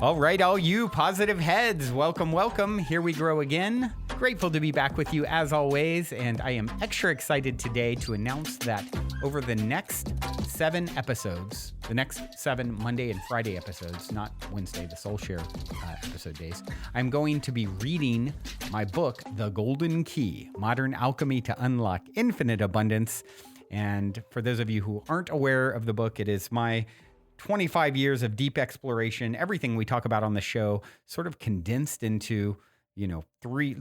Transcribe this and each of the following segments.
All right, all you positive heads, welcome, welcome. Here we grow again. Grateful to be back with you as always, and I am extra excited today to announce that over the next 7 episodes, the next 7 Monday and Friday episodes, not Wednesday, the Soul Share episode days, I'm going to be reading my book, The Golden Key, Modern Alchemy to Unlock Infinite Abundance. And for those of you who aren't aware of the book, it is my 25 years of deep exploration, everything we talk about on the show, sort of condensed into,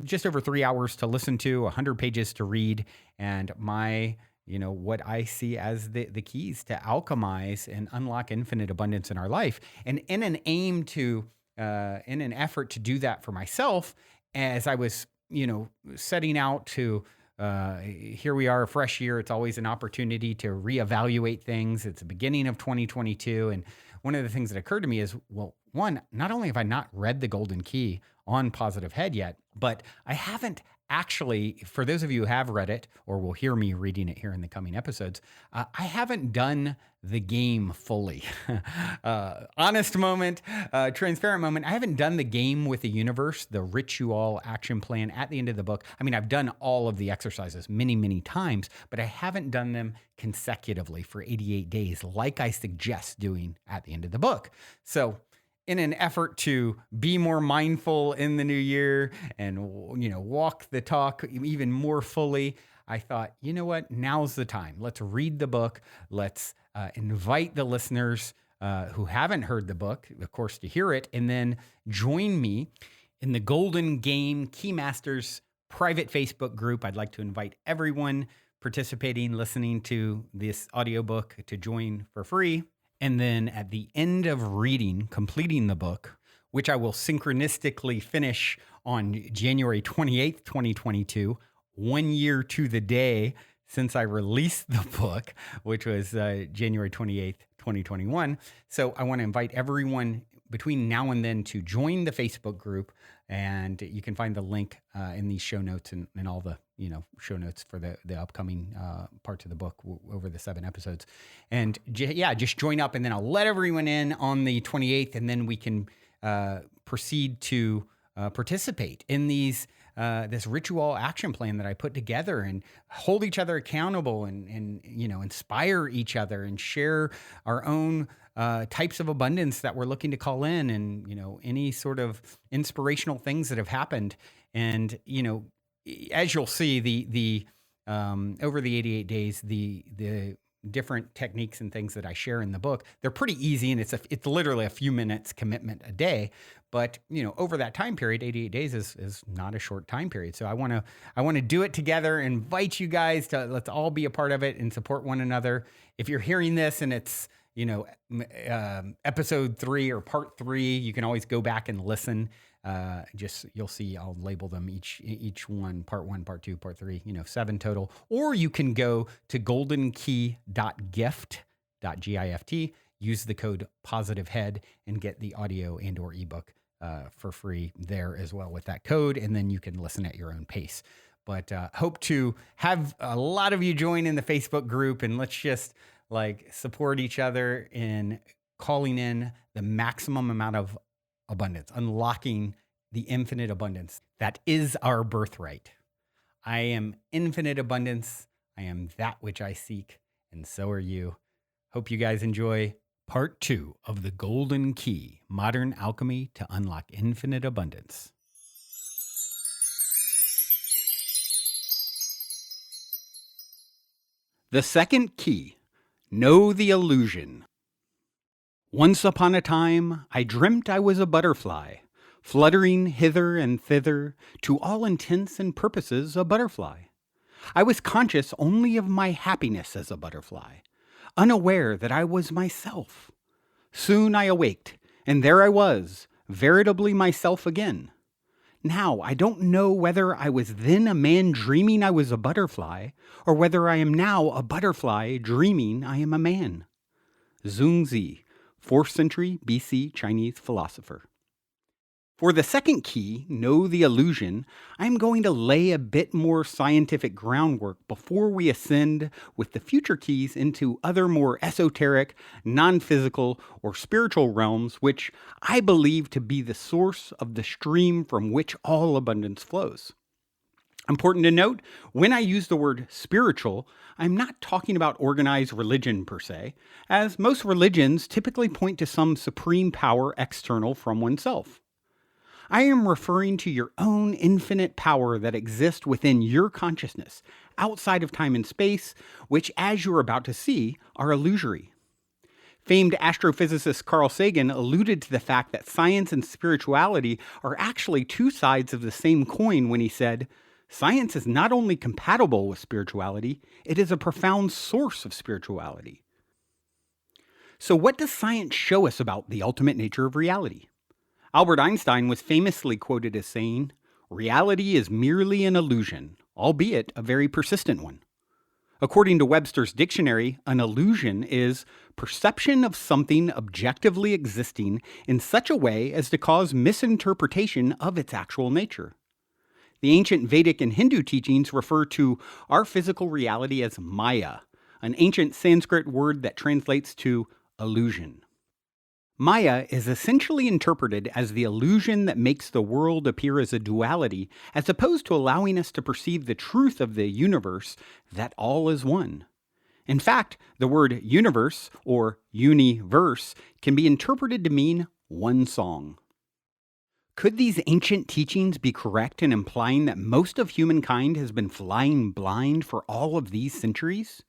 just over 3 hours to listen to, 100 pages to read, and my, what I see as the keys to alchemize and unlock infinite abundance in our life. And in an effort to do that for myself, as I was, setting out to, here we are, a fresh year. It's always an opportunity to reevaluate things. It's the beginning of 2022. And one of the things that occurred to me is, well, one, not only have I not read The Golden Key on Positive Head yet, but I haven't actually, for those of you who have read it or will hear me reading it here in the coming episodes, I haven't done the game fully. Honest moment, transparent moment. I haven't done the game with the universe, the ritual action plan at the end of the book. I mean, I've done all of the exercises many, many times, but I haven't done them consecutively for 88 days like I suggest doing at the end of the book. So in an effort to be more mindful in the new year and, walk the talk even more fully, I thought, you know what, now's the time. Let's read the book. Let's invite the listeners who haven't heard the book, of course, to hear it, and then join me in the Golden Game Keymasters private Facebook group. I'd like to invite everyone participating, listening to this audiobook to join for free. And then at the end of completing the book, which I will synchronistically finish on January 28th, 2022, 1 year to the day since I released the book, which was January 28th, 2021. So I want to invite everyone between now and then to join the Facebook group. And you can find the link in these show notes and all the show notes for the upcoming parts of the book over the 7 episodes. And just join up, and then I'll let everyone in on the 28th, and then we can proceed to participate in this ritual action plan that I put together, and hold each other accountable, and inspire each other, and share our own types of abundance that we're looking to call in, and any sort of inspirational things that have happened. And as you'll see, the over the 88 days, the different techniques and things that I share in the book, they're pretty easy, and it's literally a few minutes commitment a day. But over that time period, 88 days is not a short time period. So I want to do it together. Invite you guys to, let's all be a part of it and support one another. If you're hearing this and it's episode 3 or part 3, you can always go back and listen. You'll see, I'll label them each one, part 1, part 2, part 3, 7 total. Or you can go to goldenkey.gift, GIFT, use the code positivehead and get the audio and or ebook for free there as well with that code. And then you can listen at your own pace. But hope to have a lot of you join in the Facebook group, and let's just support each other in calling in the maximum amount of abundance, unlocking the infinite abundance that is our birthright. I am infinite abundance. I am that which I seek, and so are you. Hope you guys enjoy part 2 of The Golden Key, Modern Alchemy to Unlock Infinite Abundance. The second key, know the illusion. Once upon a time, I dreamt I was a butterfly, fluttering hither and thither, to all intents and purposes a butterfly. I was conscious only of my happiness as a butterfly, unaware that I was myself. Soon I awaked, and there I was, veritably myself again. Now, I don't know whether I was then a man dreaming I was a butterfly, or whether I am now a butterfly dreaming I am a man. Zhuangzi, 4th century BC Chinese philosopher. For the second key, know the illusion, I'm going to lay a bit more scientific groundwork before we ascend with the future keys into other more esoteric, non physical, or spiritual realms, which I believe to be the source of the stream from which all abundance flows. Important to note, when I use the word spiritual, I'm not talking about organized religion per se, as most religions typically point to some supreme power external from oneself. I am referring to your own infinite power that exists within your consciousness, outside of time and space, which, as you're about to see, are illusory. Famed astrophysicist Carl Sagan alluded to the fact that science and spirituality are actually two sides of the same coin when he said, "Science is not only compatible with spirituality, it is a profound source of spirituality." So, what does science show us about the ultimate nature of reality? Albert Einstein was famously quoted as saying, "Reality is merely an illusion, albeit a very persistent one." According to Webster's dictionary, an illusion is perception of something objectively existing in such a way as to cause misinterpretation of its actual nature. The ancient Vedic and Hindu teachings refer to our physical reality as Maya, an ancient Sanskrit word that translates to illusion. Maya is essentially interpreted as the illusion that makes the world appear as a duality, as opposed to allowing us to perceive the truth of the universe, that all is one. In fact, the word universe, or universe, can be interpreted to mean one song. Could these ancient teachings be correct in implying that most of humankind has been flying blind for all of these centuries?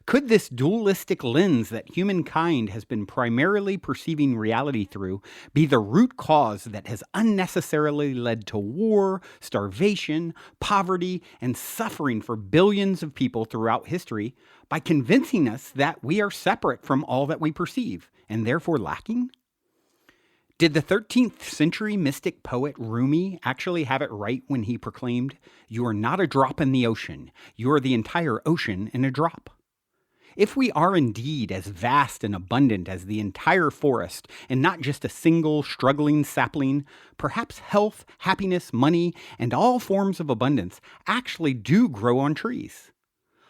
Could this dualistic lens that humankind has been primarily perceiving reality through be the root cause that has unnecessarily led to war, starvation, poverty, and suffering for billions of people throughout history by convincing us that we are separate from all that we perceive and therefore lacking? Did the 13th century mystic poet Rumi actually have it right when he proclaimed, "You are not a drop in the ocean, you are the entire ocean in a drop"? If we are indeed as vast and abundant as the entire forest, and not just a single struggling sapling, perhaps health, happiness, money, and all forms of abundance actually do grow on trees.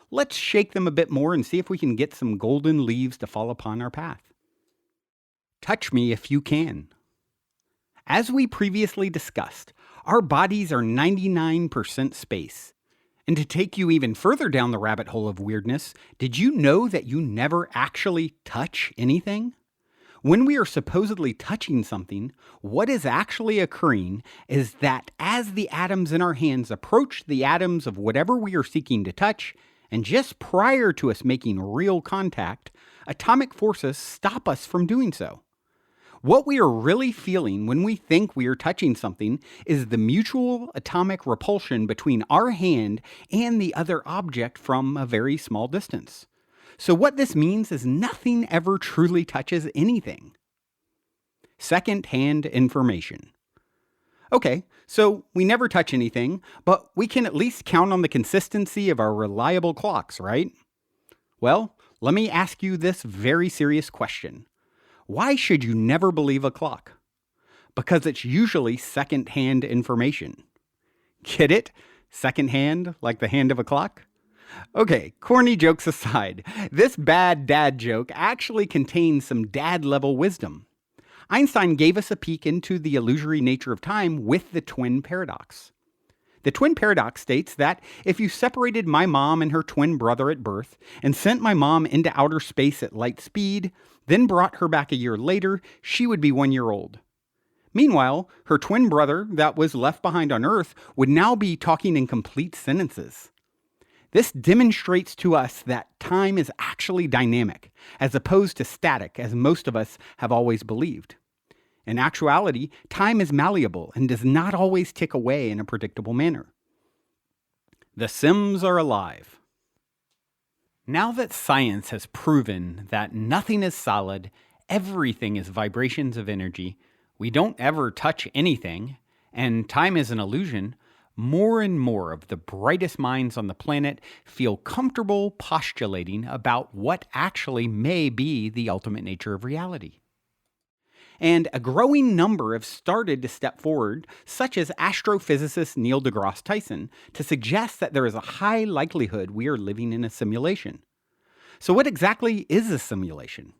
Let's shake them a bit more and see if we can get some golden leaves to fall upon our path. Touch me if you can. As we previously discussed, our bodies are 99% space. And to take you even further down the rabbit hole of weirdness, did you know that you never actually touch anything? When we are supposedly touching something, what is actually occurring is that as the atoms in our hands approach the atoms of whatever we are seeking to touch, and just prior to us making real contact, atomic forces stop us from doing so. What we are really feeling when we think we are touching something is the mutual atomic repulsion between our hand and the other object from a very small distance. So what this means is nothing ever truly touches anything. Second-hand information. Okay, so we never touch anything, but we can at least count on the consistency of our reliable clocks, right? Well, let me ask you this very serious question. Why should you never believe a clock? Because it's usually second-hand information. Get it? Second-hand, like the hand of a clock? Okay, corny jokes aside, this bad dad joke actually contains some dad-level wisdom. Einstein gave us a peek into the illusory nature of time with the twin paradox. The twin paradox states that if you separated my mom and her twin brother at birth and sent my mom into outer space at light speed, then brought her back a year later, she would be 1 year old. Meanwhile, her twin brother that was left behind on Earth would now be talking in complete sentences. This demonstrates to us that time is actually dynamic, as opposed to static, as most of us have always believed. In actuality, time is malleable and does not always tick away in a predictable manner. The Sims are alive. Now that science has proven that nothing is solid, everything is vibrations of energy, we don't ever touch anything, and time is an illusion, more and more of the brightest minds on the planet feel comfortable postulating about what actually may be the ultimate nature of reality. And a growing number have started to step forward, such as astrophysicist Neil deGrasse Tyson, to suggest that there is a high likelihood we are living in a simulation. So, what exactly is a simulation?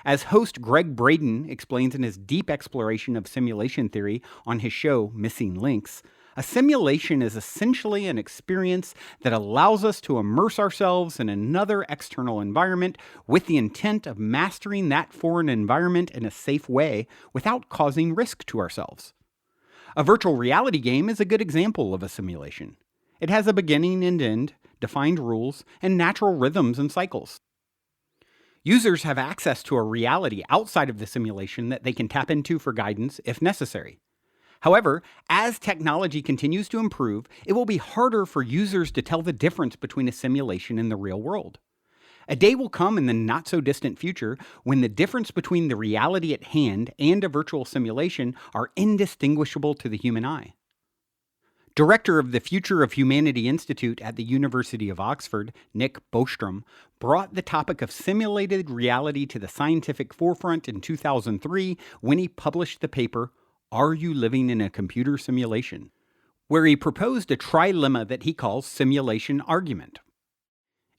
As host Greg Braden explains in his deep exploration of simulation theory on his show Missing Links, a simulation is essentially an experience that allows us to immerse ourselves in another external environment with the intent of mastering that foreign environment in a safe way without causing risk to ourselves. A virtual reality game is a good example of a simulation. It has a beginning and end, defined rules, and natural rhythms and cycles. Users have access to a reality outside of the simulation that they can tap into for guidance if necessary. However, as technology continues to improve, it will be harder for users to tell the difference between a simulation and the real world. A day will come in the not-so-distant future when the difference between the reality at hand and a virtual simulation are indistinguishable to the human eye. Director of the Future of Humanity Institute at the University of Oxford, Nick Bostrom, brought the topic of simulated reality to the scientific forefront in 2003 when he published the paper, Are You Living in a Computer Simulation?, where he proposed a trilemma that he calls simulation argument.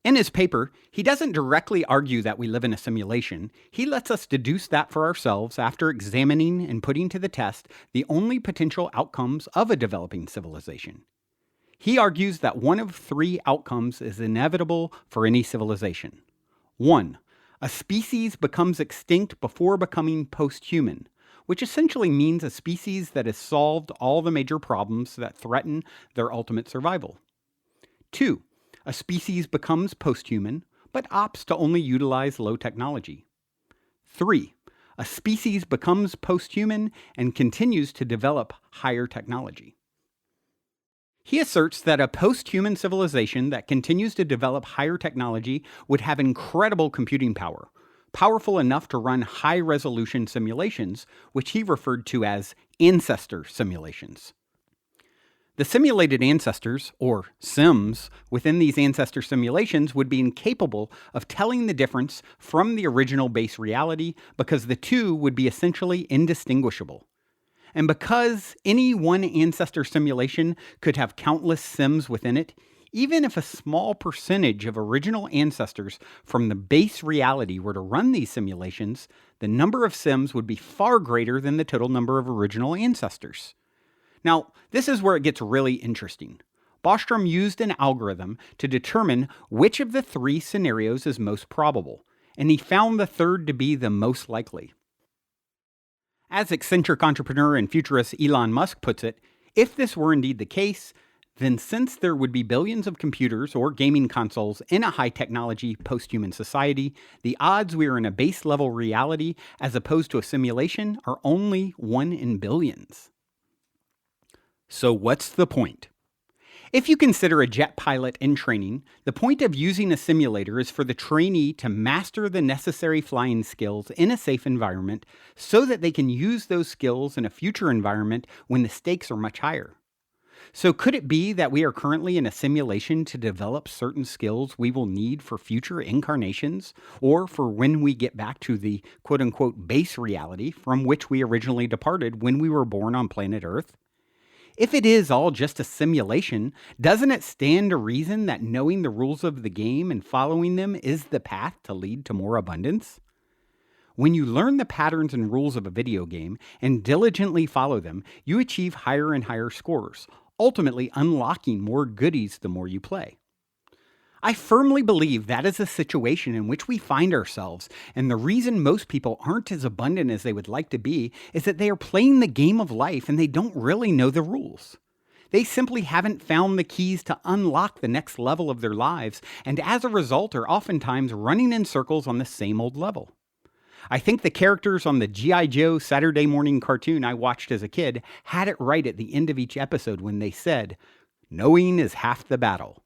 In his paper, he doesn't directly argue that we live in a simulation. He lets us deduce that for ourselves after examining and putting to the test the only potential outcomes of a developing civilization. He argues that one of three outcomes is inevitable for any civilization. 1. A species becomes extinct before becoming post-human, which essentially means a species that has solved all the major problems that threaten their ultimate survival. 2. A species becomes post-human, but opts to only utilize low technology. 3. A species becomes post-human and continues to develop higher technology. He asserts that a post-human civilization that continues to develop higher technology would have incredible computing power, powerful enough to run high-resolution simulations, which he referred to as ancestor simulations. The simulated ancestors, or sims, within these ancestor simulations would be incapable of telling the difference from the original base reality because the two would be essentially indistinguishable. And because any one ancestor simulation could have countless sims within it, even if a small percentage of original ancestors from the base reality were to run these simulations, the number of sims would be far greater than the total number of original ancestors. Now, this is where it gets really interesting. Bostrom used an algorithm to determine which of the three scenarios is most probable, and he found the third to be the most likely. As eccentric entrepreneur and futurist Elon Musk puts it, if this were indeed the case, then since there would be billions of computers or gaming consoles in a high-technology post-human society, the odds we are in a base-level reality as opposed to a simulation are only 1 in billions. So what's the point? If you consider a jet pilot in training, the point of using a simulator is for the trainee to master the necessary flying skills in a safe environment so that they can use those skills in a future environment when the stakes are much higher. So could it be that we are currently in a simulation to develop certain skills we will need for future incarnations, or for when we get back to the quote-unquote base reality from which we originally departed when we were born on planet Earth? If it is all just a simulation, doesn't it stand to reason that knowing the rules of the game and following them is the path to lead to more abundance? When you learn the patterns and rules of a video game and diligently follow them, you achieve higher and higher scores, ultimately unlocking more goodies the more you play. I firmly believe that is a situation in which we find ourselves, and the reason most people aren't as abundant as they would like to be is that they are playing the game of life and they don't really know the rules. They simply haven't found the keys to unlock the next level of their lives, and as a result are oftentimes running in circles on the same old level. I think the characters on the G.I. Joe Saturday morning cartoon I watched as a kid had it right at the end of each episode when they said, "Knowing is half the battle."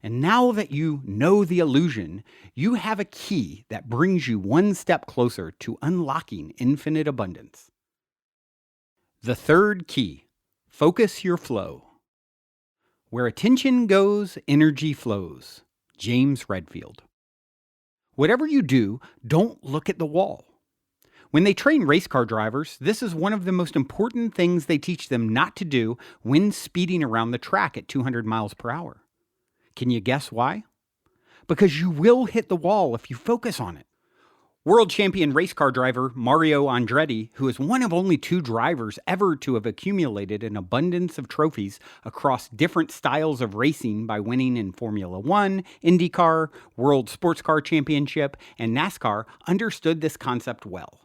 And now that you know the illusion, you have a key that brings you one step closer to unlocking infinite abundance. The third key, focus your flow. Where attention goes, energy flows. James Redfield. Whatever you do, don't look at the wall. When they train race car drivers, this is one of the most important things they teach them not to do when speeding around the track at 200 miles per hour. Can you guess why? Because you will hit the wall if you focus on it. World champion race car driver Mario Andretti, who is one of only 2 drivers ever to have accumulated an abundance of trophies across different styles of racing by winning in Formula One, IndyCar, World Sports Car Championship, and NASCAR, understood this concept well.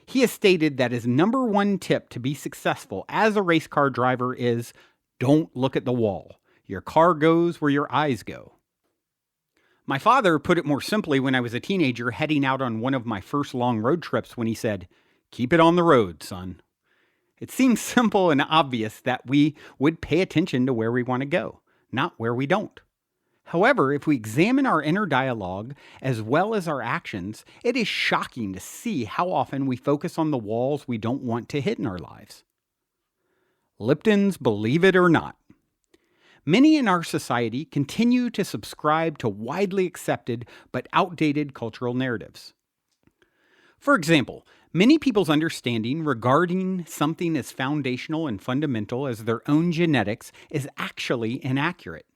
He has stated that his number 1 tip to be successful as a race car driver is, don't look at the wall. Your car goes where your eyes go. My father put it more simply when I was a teenager heading out on one of my first long road trips when he said, "Keep it on the road, son." It seems simple and obvious that we would pay attention to where we want to go, not where we don't. However, if we examine our inner dialogue as well as our actions, it is shocking to see how often we focus on the walls we don't want to hit in our lives. Lipton's Believe It or Not. Many in our society continue to subscribe to widely accepted but outdated cultural narratives. For example, many people's understanding regarding something as foundational and fundamental as their own genetics is actually inaccurate.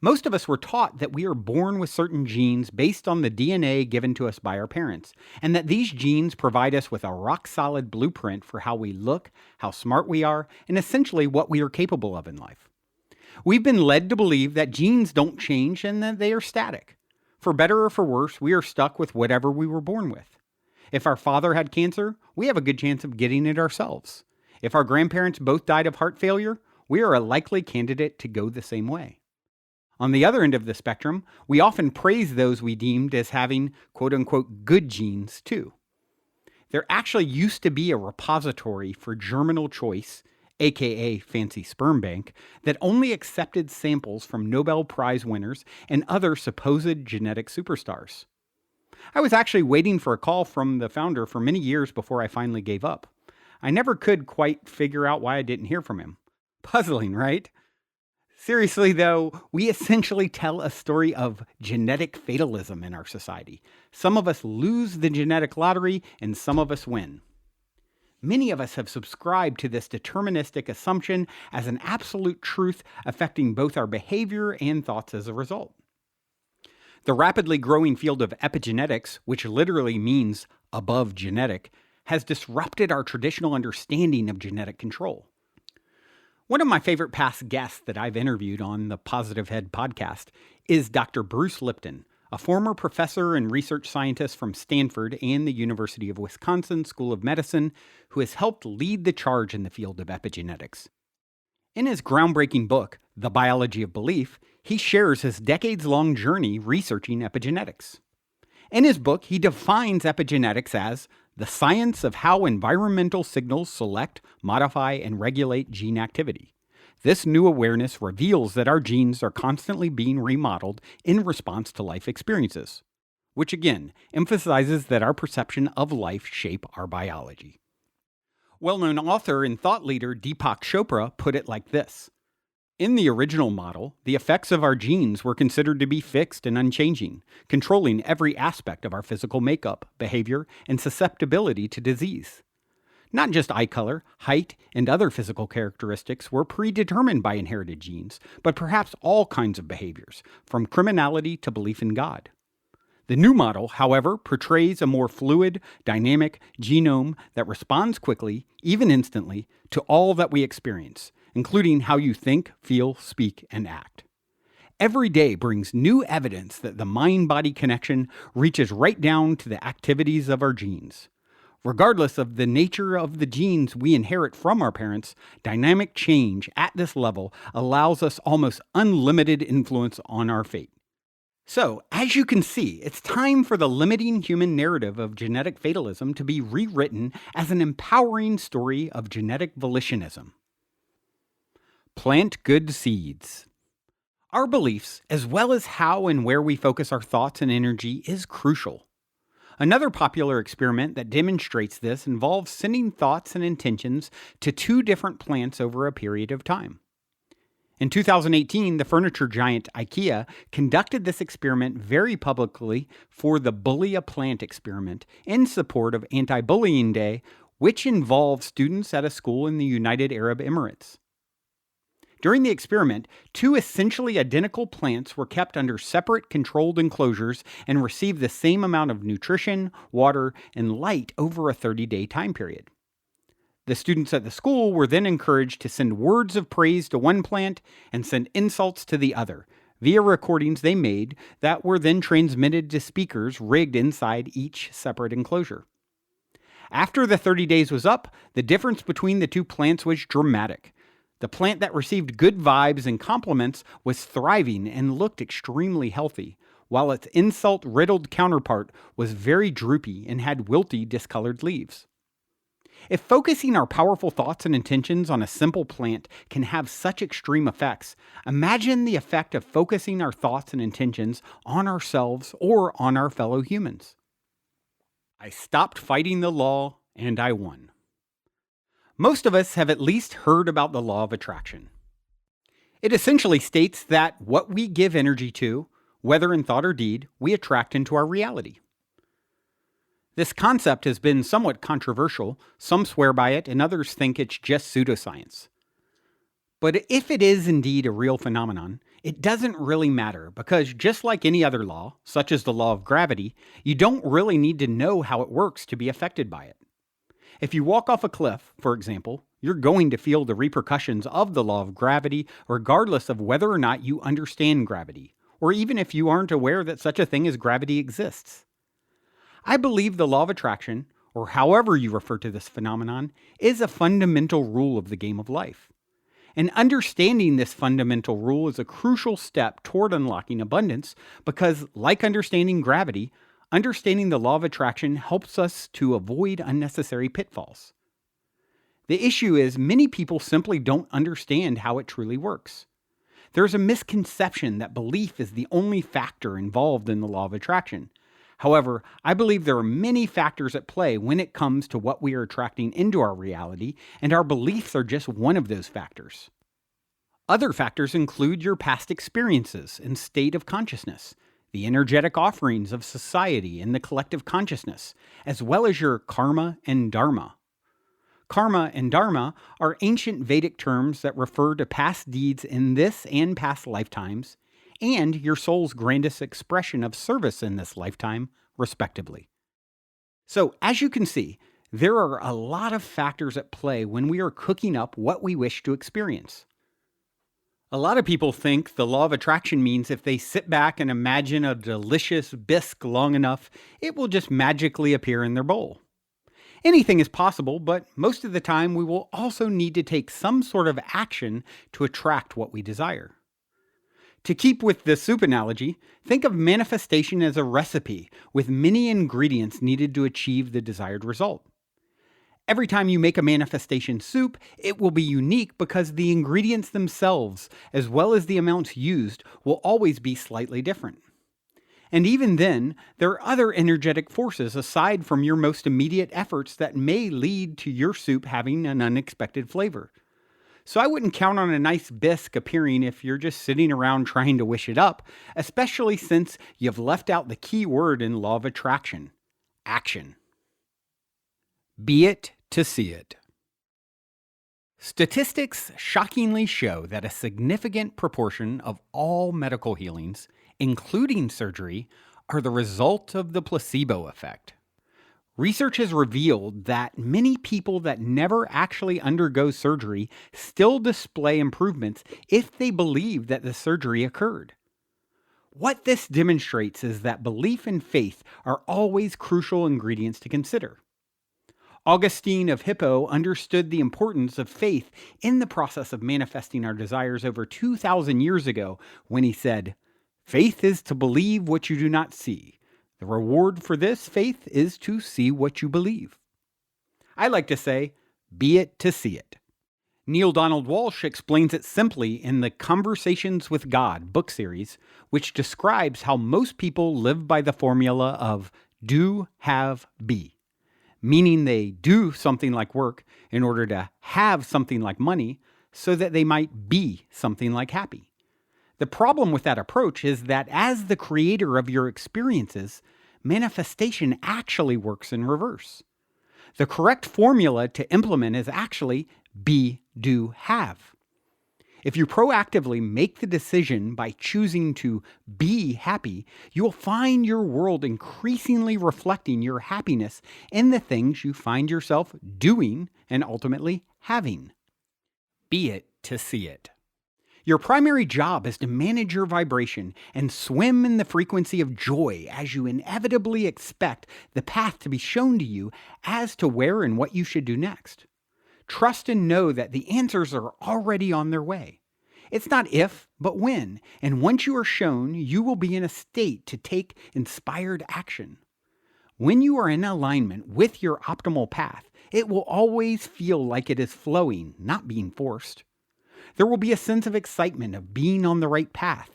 Most of us were taught that we are born with certain genes based on the DNA given to us by our parents, and that these genes provide us with a rock-solid blueprint for how we look, how smart we are, and essentially what we are capable of in life. We've been led to believe that genes don't change and that they are static. For better or for worse, we are stuck with whatever we were born with. If our father had cancer, we have a good chance of getting it ourselves. If our grandparents both died of heart failure, we are a likely candidate to go the same way. On the other end of the spectrum, we often praise those we deemed as having quote-unquote good genes too. There actually used to be a repository for germinal choice, aka fancy sperm bank, that only accepted samples from Nobel Prize winners and other supposed genetic superstars. I was actually waiting for a call from the founder for many years before I finally gave up. I never could quite figure out why I didn't hear from him. Puzzling, right? Seriously though, we essentially tell a story of genetic fatalism in our society. Some of us lose the genetic lottery and some of us win. Many of us have subscribed to this deterministic assumption as an absolute truth affecting both our behavior and thoughts as a result. The rapidly growing field of epigenetics, which literally means above genetic, has disrupted our traditional understanding of genetic control. One of my favorite past guests that I've interviewed on the Positive Head podcast is Dr. Bruce Lipton, a former professor and research scientist from Stanford and the University of Wisconsin School of Medicine, who has helped lead the charge in the field of epigenetics. In his groundbreaking book, The Biology of Belief, he shares his decades-long journey researching epigenetics. In his book, he defines epigenetics as the science of how environmental signals select, modify, and regulate gene activity. This new awareness reveals that our genes are constantly being remodeled in response to life experiences, which again emphasizes that our perception of life shape our biology. Well-known author and thought leader Deepak Chopra put it like this: in the original model, the effects of our genes were considered to be fixed and unchanging, controlling every aspect of our physical makeup, behavior, and susceptibility to disease. Not just eye color, height, and other physical characteristics were predetermined by inherited genes, but perhaps all kinds of behaviors, from criminality to belief in God. The new model, however, portrays a more fluid, dynamic genome that responds quickly, even instantly, to all that we experience, including how you think, feel, speak, and act. Every day brings new evidence that the mind-body connection reaches right down to the activities of our genes. Regardless of the nature of the genes we inherit from our parents, dynamic change at this level allows us almost unlimited influence on our fate. So, as you can see, it's time for the limiting human narrative of genetic fatalism to be rewritten as an empowering story of genetic volitionism. Plant good seeds. Our beliefs, as well as how and where we focus our thoughts and energy, is crucial. Another popular experiment that demonstrates this involves sending thoughts and intentions to 2 different plants over a period of time. In 2018, the furniture giant IKEA conducted this experiment very publicly for the Bully a Plant experiment in support of Anti-Bullying Day, which involved students at a school in the United Arab Emirates. During the experiment, two essentially identical plants were kept under separate controlled enclosures and received the same amount of nutrition, water, and light over a 30-day time period. The students at the school were then encouraged to send words of praise to one plant and send insults to the other, via recordings they made that were then transmitted to speakers rigged inside each separate enclosure. After the 30 days was up, the difference between the two plants was dramatic. The plant that received good vibes and compliments was thriving and looked extremely healthy, while its insult-riddled counterpart was very droopy and had wilty, discolored leaves. If focusing our powerful thoughts and intentions on a simple plant can have such extreme effects, imagine the effect of focusing our thoughts and intentions on ourselves or on our fellow humans. I stopped fighting the law and I won. Most of us have at least heard about the law of attraction. It essentially states that what we give energy to, whether in thought or deed, we attract into our reality. This concept has been somewhat controversial. Some swear by it, and others think it's just pseudoscience. But if it is indeed a real phenomenon, it doesn't really matter because just like any other law, such as the law of gravity, you don't really need to know how it works to be affected by it. If you walk off a cliff, for example, you're going to feel the repercussions of the law of gravity regardless of whether or not you understand gravity, or even if you aren't aware that such a thing as gravity exists. I believe the law of attraction, or however you refer to this phenomenon, is a fundamental rule of the game of life. And understanding this fundamental rule is a crucial step toward unlocking abundance because, like understanding gravity, understanding the law of attraction helps us to avoid unnecessary pitfalls. The issue is many people simply don't understand how it truly works. There's a misconception that belief is the only factor involved in the law of attraction. However, I believe there are many factors at play when it comes to what we are attracting into our reality, and our beliefs are just one of those factors. Other factors include your past experiences and state of consciousness, the energetic offerings of society and the collective consciousness, as well as your karma and dharma. Karma and dharma are ancient Vedic terms that refer to past deeds in this and past lifetimes, and your soul's grandest expression of service in this lifetime, respectively. So, as you can see, there are a lot of factors at play when we are cooking up what we wish to experience. A lot of people think the law of attraction means if they sit back and imagine a delicious bisque long enough, it will just magically appear in their bowl. Anything is possible, but most of the time we will also need to take some sort of action to attract what we desire. To keep with the soup analogy, think of manifestation as a recipe with many ingredients needed to achieve the desired result. Every time you make a manifestation soup, it will be unique because the ingredients themselves, as well as the amounts used, will always be slightly different. And even then, there are other energetic forces aside from your most immediate efforts that may lead to your soup having an unexpected flavor. So I wouldn't count on a nice bisque appearing if you're just sitting around trying to wish it up, especially since you've left out the key word in law of attraction: action. Be it to see it. Statistics shockingly show that a significant proportion of all medical healings, including surgery, are the result of the placebo effect. Research has revealed that many people that never actually undergo surgery still display improvements if they believe that the surgery occurred. What this demonstrates is that belief and faith are always crucial ingredients to consider. Augustine of Hippo understood the importance of faith in the process of manifesting our desires over 2,000 years ago when he said, "Faith is to believe what you do not see. The reward for this faith is to see what you believe." I like to say, be it to see it. Neil Donald Walsh explains it simply in the Conversations with God book series, which describes how most people live by the formula of do, have, be, meaning they do something like work in order to have something like money, so that they might be something like happy. The problem with that approach is that as the creator of your experiences, manifestation actually works in reverse. The correct formula to implement is actually be, do, have. If you proactively make the decision by choosing to be happy, you will find your world increasingly reflecting your happiness in the things you find yourself doing and ultimately having. Be it to see it. Your primary job is to manage your vibration and swim in the frequency of joy as you inevitably expect the path to be shown to you as to where and what you should do next. Trust and know that the answers are already on their way. It's not if, but when, and once you are shown, you will be in a state to take inspired action. When you are in alignment with your optimal path, it will always feel like it is flowing, not being forced. There will be a sense of excitement of being on the right path.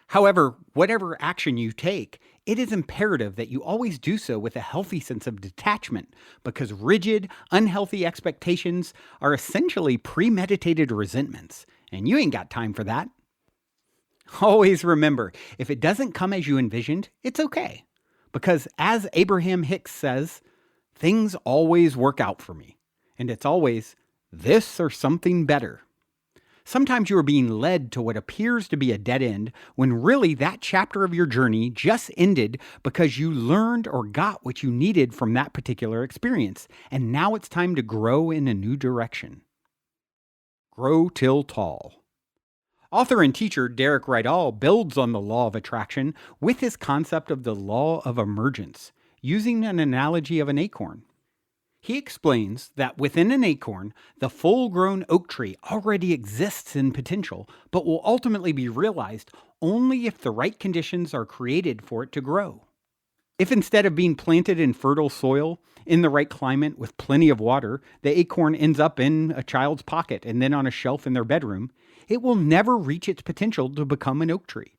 However, whatever action you take, it is imperative that you always do so with a healthy sense of detachment, because rigid, unhealthy expectations are essentially premeditated resentments, and you ain't got time for that. Always remember, if it doesn't come as you envisioned, it's okay. Because as Abraham Hicks says, things always work out for me. And it's always this or something better. Sometimes you are being led to what appears to be a dead end when really that chapter of your journey just ended because you learned or got what you needed from that particular experience. And now it's time to grow in a new direction. Grow till tall. Author and teacher Derek Rydall builds on the law of attraction with his concept of the law of emergence, using an analogy of an acorn. He explains that within an acorn, the full-grown oak tree already exists in potential, but will ultimately be realized only if the right conditions are created for it to grow. If instead of being planted in fertile soil, in the right climate with plenty of water, the acorn ends up in a child's pocket and then on a shelf in their bedroom, it will never reach its potential to become an oak tree.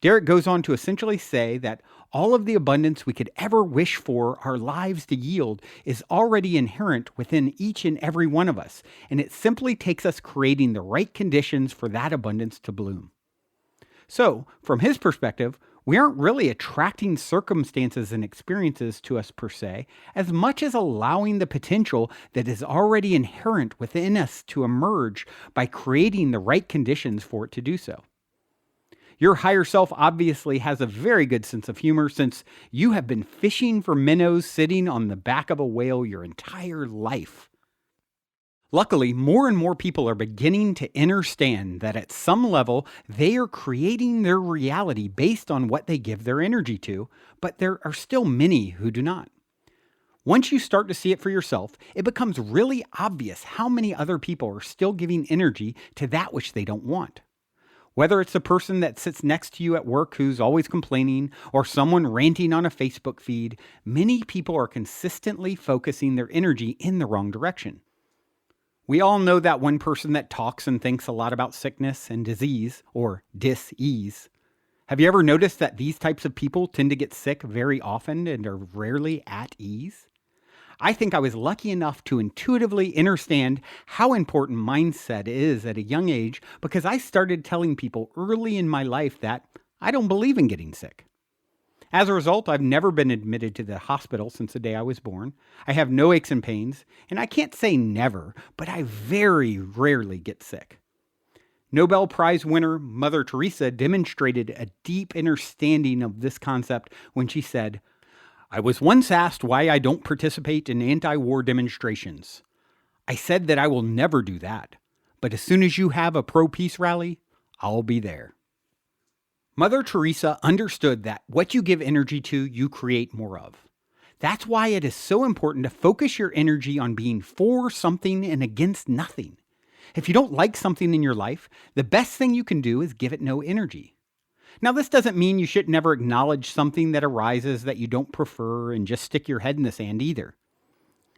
Derek goes on to essentially say that all of the abundance we could ever wish for our lives to yield is already inherent within each and every one of us, and it simply takes us creating the right conditions for that abundance to bloom. So, from his perspective, we aren't really attracting circumstances and experiences to us per se, as much as allowing the potential that is already inherent within us to emerge by creating the right conditions for it to do so. Your higher self obviously has a very good sense of humor since you have been fishing for minnows sitting on the back of a whale your entire life. Luckily, more and more people are beginning to understand that at some level, they are creating their reality based on what they give their energy to, but there are still many who do not. Once you start to see it for yourself, it becomes really obvious how many other people are still giving energy to that which they don't want. Whether it's the person that sits next to you at work who's always complaining, or someone ranting on a Facebook feed, many people are consistently focusing their energy in the wrong direction. We all know that one person that talks and thinks a lot about sickness and disease, or dis-ease. Have you ever noticed that these types of people tend to get sick very often and are rarely at ease? I think I was lucky enough to intuitively understand how important mindset is at a young age because I started telling people early in my life that I don't believe in getting sick. As a result, I've never been admitted to the hospital since the day I was born. I have no aches and pains, and I can't say never, but I very rarely get sick. Nobel Prize winner Mother Teresa demonstrated a deep understanding of this concept when she said, "I was once asked why I don't participate in anti-war demonstrations. I said that I will never do that, but as soon as you have a pro-peace rally, I'll be there." Mother Teresa understood that what you give energy to, you create more of. That's why it is so important to focus your energy on being for something and against nothing. If you don't like something in your life, the best thing you can do is give it no energy. Now, this doesn't mean you should never acknowledge something that arises that you don't prefer and just stick your head in the sand either.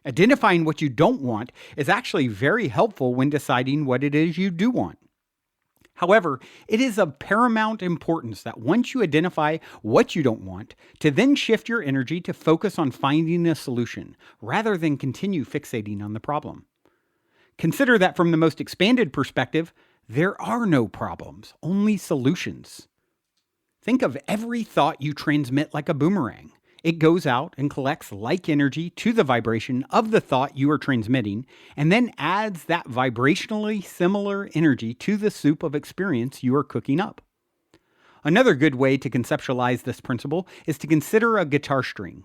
Identifying what you don't want is actually very helpful when deciding what it is you do want. However, it is of paramount importance that once you identify what you don't want, to then shift your energy to focus on finding a solution, rather than continue fixating on the problem. Consider that from the most expanded perspective, there are no problems, only solutions. Think of every thought you transmit like a boomerang. It goes out and collects like energy to the vibration of the thought you are transmitting, and then adds that vibrationally similar energy to the soup of experience you are cooking up. Another good way to conceptualize this principle is to consider a guitar string.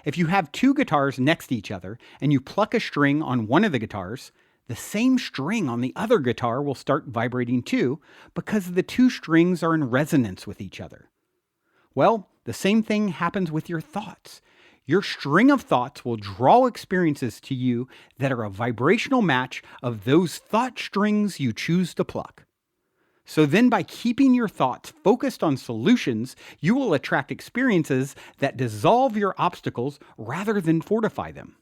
If you have two guitars next to each other and you pluck a string on one of the guitars, the same string on the other guitar will start vibrating too, because the two strings are in resonance with each other. Well, the same thing happens with your thoughts. Your string of thoughts will draw experiences to you that are a vibrational match of those thought strings you choose to pluck. So then by keeping your thoughts focused on solutions, you will attract experiences that dissolve your obstacles rather than fortify them.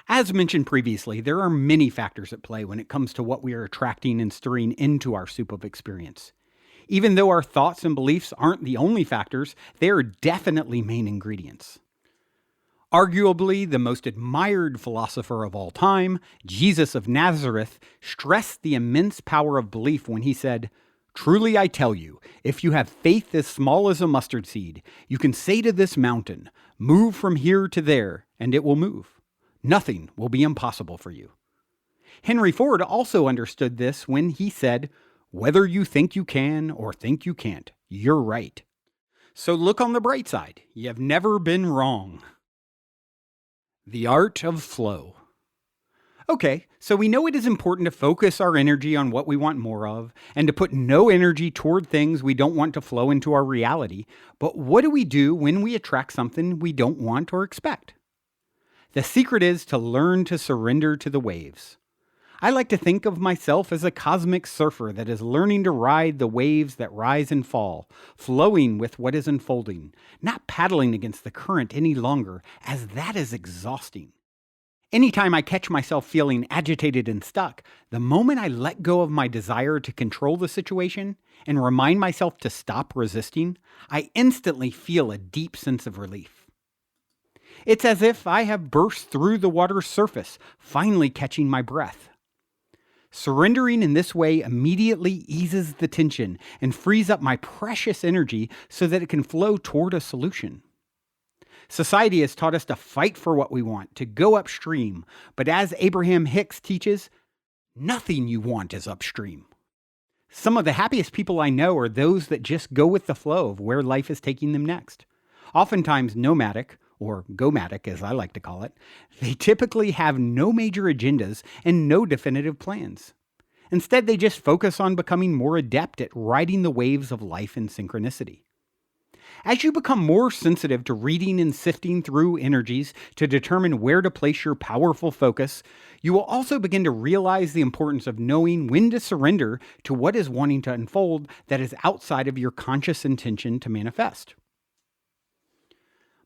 As mentioned previously, there are many factors at play when it comes to what we are attracting and stirring into our soup of experience. Even though our thoughts and beliefs aren't the only factors, they are definitely main ingredients. Arguably the most admired philosopher of all time, Jesus of Nazareth, stressed the immense power of belief when he said, "Truly I tell you, if you have faith as small as a mustard seed, you can say to this mountain, 'Move from here to there,' and it will move. Nothing will be impossible for you." Henry Ford also understood this when he said, "Whether you think you can or think you can't, you're right." So look on the bright side. You have never been wrong. The art of flow. Okay, so we know it is important to focus our energy on what we want more of and to put no energy toward things we don't want to flow into our reality. But what do we do when we attract something we don't want or expect? The secret is to learn to surrender to the waves. I like to think of myself as a cosmic surfer that is learning to ride the waves that rise and fall, flowing with what is unfolding, not paddling against the current any longer, as that is exhausting. Anytime I catch myself feeling agitated and stuck, the moment I let go of my desire to control the situation and remind myself to stop resisting, I instantly feel a deep sense of relief. It's as if I have burst through the water's surface, finally catching my breath. Surrendering in this way immediately eases the tension and frees up my precious energy so that it can flow toward a solution. Society has taught us to fight for what we want, to go upstream, but as Abraham Hicks teaches, nothing you want is upstream. Some of the happiest people I know are those that just go with the flow of where life is taking them next. Oftentimes nomadic, or gomadic as I like to call it, they typically have no major agendas and no definitive plans. Instead, they just focus on becoming more adept at riding the waves of life in synchronicity. As you become more sensitive to reading and sifting through energies to determine where to place your powerful focus, you will also begin to realize the importance of knowing when to surrender to what is wanting to unfold that is outside of your conscious intention to manifest.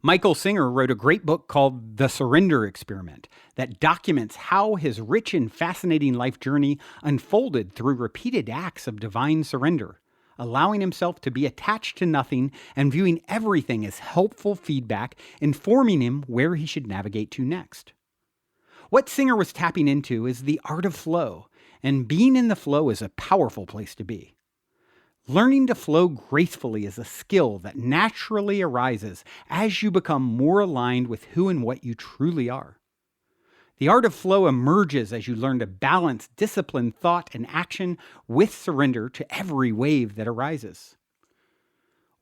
Michael Singer wrote a great book called The Surrender Experiment that documents how his rich and fascinating life journey unfolded through repeated acts of divine surrender, allowing himself to be attached to nothing and viewing everything as helpful feedback, informing him where he should navigate to next. What Singer was tapping into is the art of flow, and being in the flow is a powerful place to be. Learning to flow gracefully is a skill that naturally arises as you become more aligned with who and what you truly are. The art of flow emerges as you learn to balance disciplined thought and action with surrender to every wave that arises.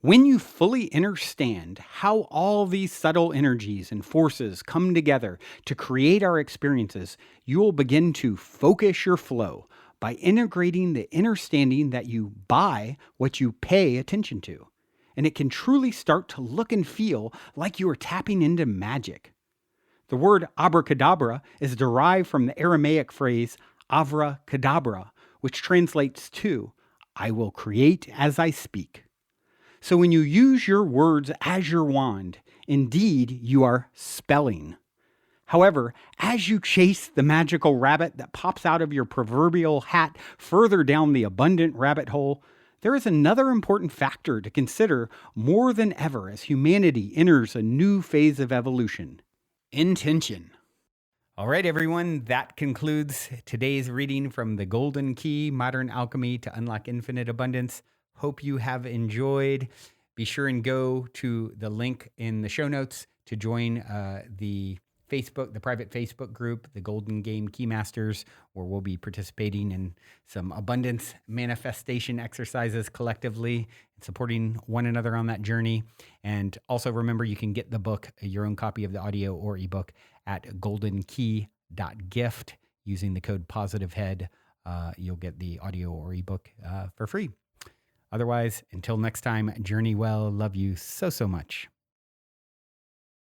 When you fully understand how all these subtle energies and forces come together to create our experiences, you will begin to focus your flow by integrating the understanding that you buy what you pay attention to. And it can truly start to look and feel like you are tapping into magic. The word abracadabra is derived from the Aramaic phrase avra cadabra, which translates to, "I will create as I speak." So when you use your words as your wand, indeed you are spelling. However, as you chase the magical rabbit that pops out of your proverbial hat further down the abundant rabbit hole, there is another important factor to consider more than ever as humanity enters a new phase of evolution: intention. All right, everyone, that concludes today's reading from The Golden Key, Modern Alchemy to Unlock Infinite Abundance. Hope you have enjoyed. Be sure and go to the link in the show notes to join the private Facebook group, the Golden Game Keymasters, where we'll be participating in some abundance manifestation exercises collectively and supporting one another on that journey. And also remember, you can get the book, your own copy of the audio or ebook, at goldenkey.gift using the code POSITIVEHEAD. You'll get the audio or ebook for free. Otherwise, until next time, journey well. Love you so, so much.